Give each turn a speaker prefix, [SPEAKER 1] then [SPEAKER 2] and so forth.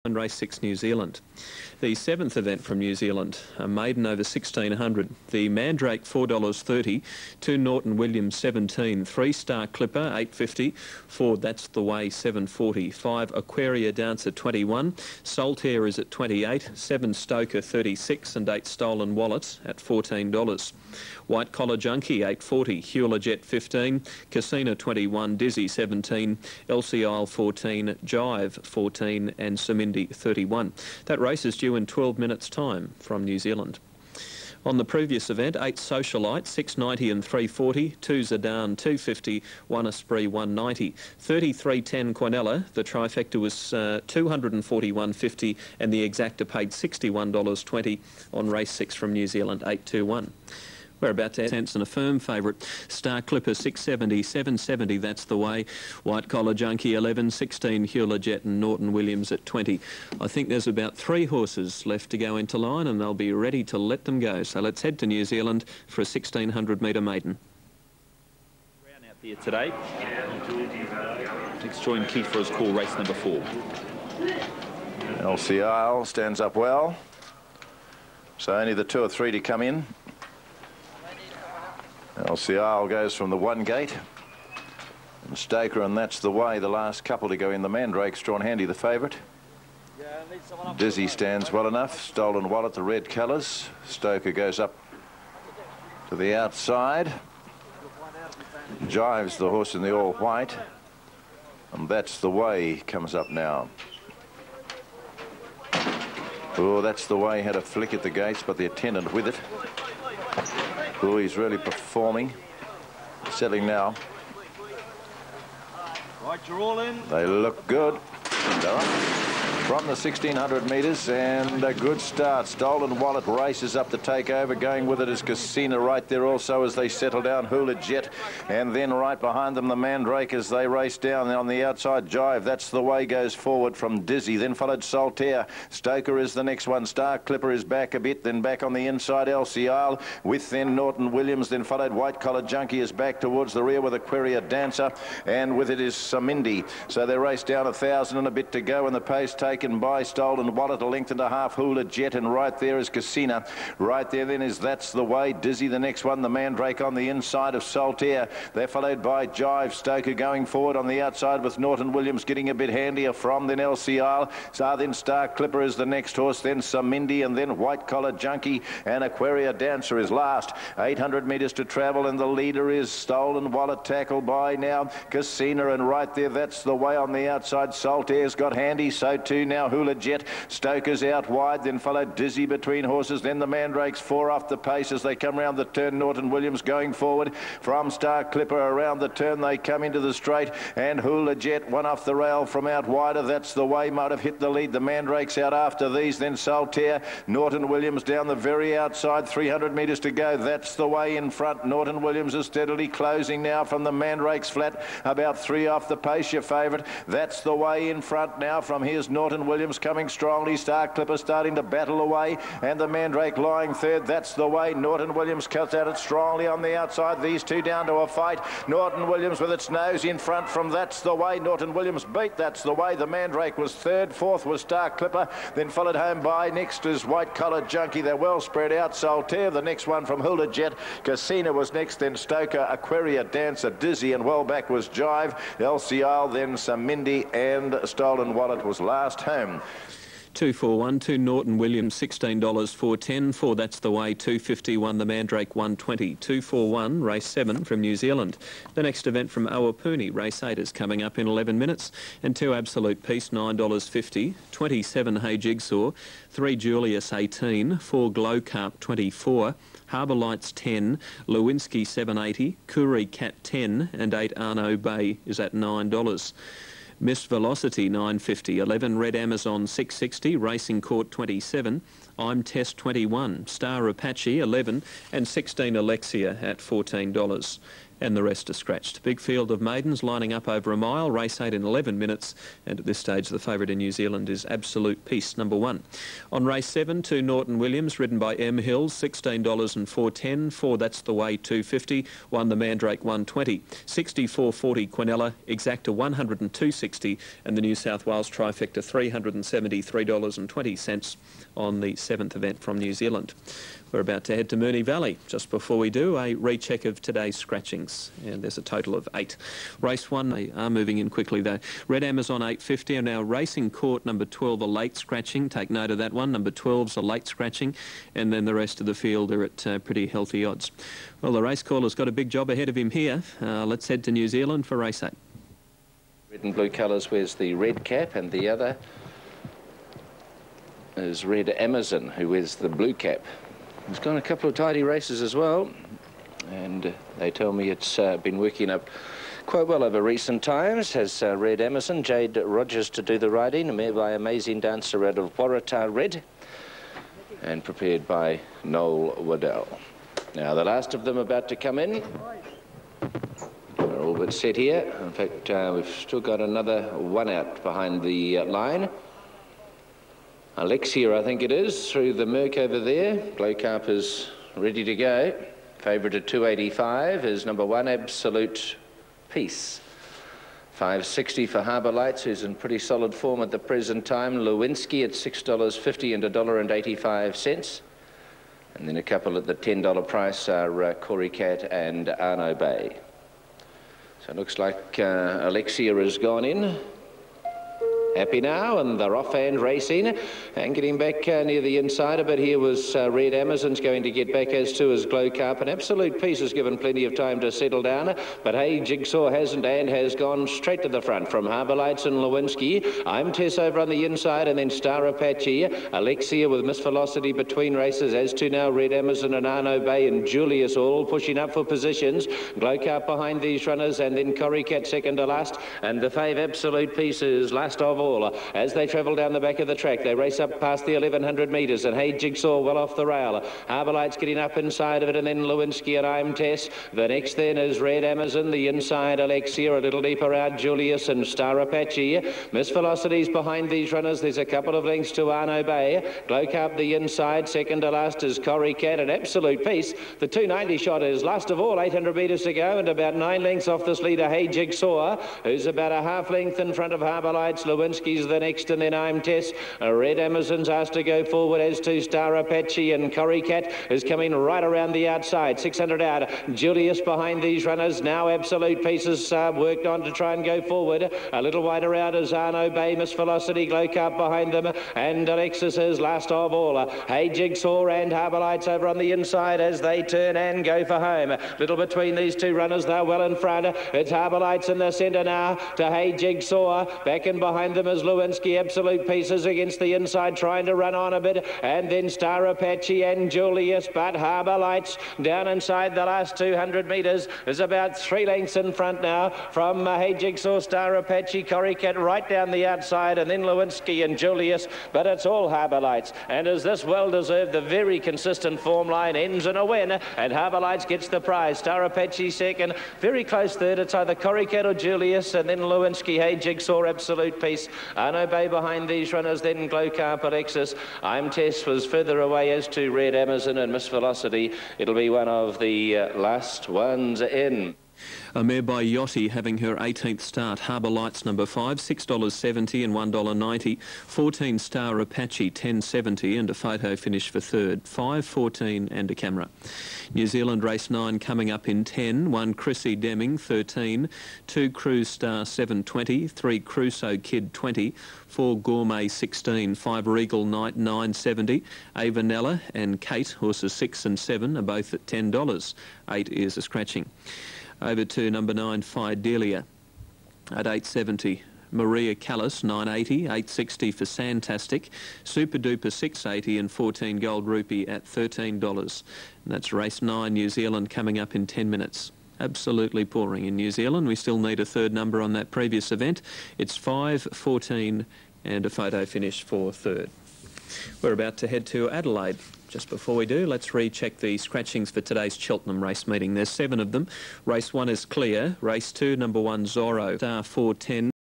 [SPEAKER 1] and race 6 New Zealand. The 7th event from New Zealand, a maiden over 1600. The Mandrake $4.30, 2 Norton Williams 17, 3 Star Clipper $8.50, 4 That's the Way $7.40, 5 Aquaria Dancer 21, Solitaire is at 28, 7 Stoker 36 and 8 Stolen Wallets at $14. White Collar Junkie $8.40, Hewler Jet 15, Casino 21, Dizzy 17, Elsie Isle 14, Jive 14 and Samindi 31. That race is due in 12 minutes time from New Zealand. On the previous event, 8 Socialite, 690 and 340, 2 Zidane 250, 1 Esprit 190, 3310 Quinella, the trifecta was 241.50 and the exacta paid $61.20 on race 6 from New Zealand 821. We're about to sense and a firm favourite. Star Clipper 670, 770, That's the Way. White Collar Junkie 11, 16 Hewler Jet and Norton Williams at 20. I think there's about 3 horses left to go into line and they'll be ready to let them go. So let's head to New Zealand for a 1600 metre maiden.
[SPEAKER 2] Round out there today. Let's join Keith for his call, race number 4.
[SPEAKER 3] Elsie Isle stands up well. So only the 2 or 3 to come in. Elsie Isle goes from the 1 gate. And Stoker and That's the Way, the last couple to go in. The Mandrake's drawn handy, the favourite. Dizzy stands well enough. Stolen Wallet, the red colours. Stoker goes up to the outside. Jive's the horse in the all white. And That's the Way comes up now. Oh, That's the Way had a flick at the gates, but the attendant with it. Oh, he's really performing. Settling now.
[SPEAKER 4] Right, you're all in.
[SPEAKER 3] They look good. From the 1600 metres and a good start. Stolen Wallet races up the takeover. Going with it is Casino right there also as they settle down. Hewler Jet. And then right behind them the Mandrake as they race down on the outside. Jive, That's the Way goes forward from Dizzy. Then followed Solitaire. Stoker is the next one. Star Clipper is back a bit. Then back on the inside Elsie Isle with then Norton Williams. Then followed White Collar Junkie is back towards the rear with Aquaria Dancer. And with it is Samindi. So they race down 1,000 and a bit to go and the pace taken by Stolen Wallet, a length and a half. Hewler Jet, and right there is Casino. Right there then is That's the Way. Dizzy the next one. The Mandrake on the inside of Solitaire. They're followed by Jive. Stoker going forward on the outside with Norton Williams getting a bit handier from then Elsie Isle. So then Star Clipper is the next horse. Then Samindi and then White Collar Junkie and Aquaria Dancer is last. 800 metres to travel and the leader is Stolen Wallet, tackled by now Casino, and right there That's the Way on the outside. Soltaire's got handy, so too now Hewler Jet. Stoker's out wide, then followed Dizzy between horses. Then the Mandrake's 4 off the pace as they come round the turn. Norton Williams going forward from Star Clipper around the turn. They come into the straight and Hewler Jet 1 off the rail from out wider. That's the Way might have hit the lead. The Mandrake's out after these. Then Solitaire. Norton Williams down the very outside. 300 metres to go. That's the Way in front. Norton Williams is steadily closing now from the Mandrake's flat. About 3 off the pace, your favourite. That's the Way in front now from here's Norton Williams coming strongly. Star Clipper starting to battle away and the Mandrake lying third. That's the Way. Norton Williams cuts at it strongly on the outside. These two down to a fight. Norton Williams with its nose in front from That's the Way. Norton Williams beat That's the Way. The Mandrake was third. Fourth was Star Clipper. Then followed home by next is White Collar Junkie. They're well spread out. Solitaire, the next one from Hewler Jet. Casino was next. Then Stoker, Aquaria Dancer, Dizzy, and well back was Jive. Elsie Isle, then Samindi, and Stolen Wallet was last home.
[SPEAKER 1] 241, 2 Norton Williams $16 410, 4 That's the Way 251, the Mandrake 120, 241 race 7 from New Zealand. The next event from Awapuni, race 8 is coming up in 11 minutes, and 2 Absolute Peace $9.50, 27 Hey Jigsaw, 3 Julius 18, 4 Glow Carp 24, Harbour Lights 10, Lewinsky 780, Kuri Cat 10, and 8 Arno Bay is at $9. Miss Velocity $9.50, 11 Red Amazon $6.60, Racing Court 27, I'm Test 21, Star Apache 11, and 16 Alexia at $14. and the rest are scratched. Big field of maidens lining up over a mile, race 8 in 11 minutes, and at this stage the favourite in New Zealand is Absolute Peace, number 1. On race 7, 2 Norton Williams, ridden by M Hills, $16 and 4.10. 4 That's the Way, $2.50. 1 The Mandrake, $1.20. 64.40 Quinella, Exacta, $102.60, and the New South Wales trifecta, $373.20 on the 7th event from New Zealand. We're about to head to Moonee Valley. Just before we do, a recheck of today's scratchings, and there's a total of 8. Race 1, they are moving in quickly though. Red Amazon, $8.50, and now Racing Court, number 12, a late scratching. Take note of that one. Number 12's a late scratching, and then the rest of the field are at pretty healthy odds. Well, the race caller's got a big job ahead of him here. Let's head to New Zealand for race 8.
[SPEAKER 4] Red and blue colours wears the red cap, and the other is Red Amazon, who wears the blue cap. He's gone a couple of tidy races as well, and they tell me it's been working up quite well over recent times. Has Red Amazon, Jade Rogers to do the riding, made by Amazing Dancer out of Waratah Red, and prepared by Noel Waddell. Now the last of them about to come in. We're all but set here. In fact, we've still got another one out behind the line. Alexia, I think it is, through the murk over there. Glowcarp is ready to go. Favourite at 285 is number 1, Absolute Peace. 5.60 for Harbour Lights, who's in pretty solid form at the present time. Lewinsky at $6.50 and $1.85. And then a couple at the $10 price are Corey Cat and Arno Bay. So it looks like Alexia has gone in. Happy now, and they're off and racing and getting back near the inside a bit. Here was Red Amazon's going to get back, as too as Glowcarp. An Absolute Peace has given plenty of time to settle down, but hey, Jigsaw hasn't, and has gone straight to the front from Harbour Lights and Lewinsky. I'm Tess over on the inside, and then Star Apache. Alexia with Miss Velocity between races, as to now Red Amazon and Arno Bay and Julius all pushing up for positions. Glowcarp behind these runners, and then Corrie Cat second to last, and the 5 Absolute Peace is last of all. As they travel down the back of the track, they race up past the 1100 metres, and hey, Jigsaw well off the rail. Harbour Lights getting up inside of it, and then Lewinsky and I'm Tess. The next then is Red Amazon, the inside Alexia, a little deeper out Julius and Star Apache. Miss Velocity's behind these runners. There's a couple of lengths to Arno Bay. Glowcarp the inside, second to last is Corrie Cat, and Absolute Peace. The 290 shot is last of all, 800 metres to go, and about 9 lengths off this leader, hey, Jigsaw, who's about a half length in front of Harbour Lights. Lewinsky's the next, and then I'm Tess. Red Amazon's asked to go forward, as to Star Apache, and Corrie Cat is coming right around the outside. 600 out. Julius behind these runners. Now Absolute Peace has worked on to try and go forward. A little wider out is Arno Bay, Miss Velocity, Glowcarp behind them, and Alexis is last of all. Hey, Jigsaw and Harbour Lights over on the inside as they turn and go for home. Little between these two runners, they're well in front. It's Harbour Lights in the centre now to Hey, Jigsaw. Back in behind them is Lewinsky. Absolute Pieces against the inside, trying to run on a bit, and then Star Apache and Julius, but Harbour Lights down inside the last 200 metres is about 3 lengths in front now from Hey Jigsaw, Star Apache, Corrie Cat right down the outside, and then Lewinsky and Julius, but it's all Harbour Lights. And as this well-deserved, the very consistent form line ends in a win, and Harbour Lights gets the prize. Star Apache second, very close third. It's either Corrie Cat or Julius, and then Lewinsky, Hey Jigsaw, Absolute Peace. Arno Bay behind these runners, then Glowcarp, Alexis. I'm Tess was further away, as to Red Amazon and Miss Velocity. It'll be one of the last ones in.
[SPEAKER 1] A mare by Yachty having her 18th start. Harbour Lights number 5, $6.70 and $1.90. 14 Star Apache, $10.70 and a photo finish for third. 5, 14 and a camera. New Zealand race 9 coming up in 10. 1 Chrissy Deming, 13. 2 Cruise Star, 7.20. 3 Crusoe Kid, 20. 4 Gourmet, 16. 5 Regal Knight, $9.70. Avanella and Kate, horses 6 and 7, are both at $10. 8 is a scratching. Over to number 9, Fidelia at $8.70. Maria Callis, $9.80, $8.60 for Santastic. Super Duper, $6.80 and 14 Gold Rupee at $13. And that's race 9, New Zealand, coming up in 10 minutes. Absolutely pouring in New Zealand. We still need a third number on that previous event. It's 5, 14 and a photo finish for third. We're about to head to Adelaide. Just before we do, let's recheck the scratchings for today's Cheltenham race meeting. There's 7 of them. Race 1 is clear. Race 2, number 1, Zorro. Star 410.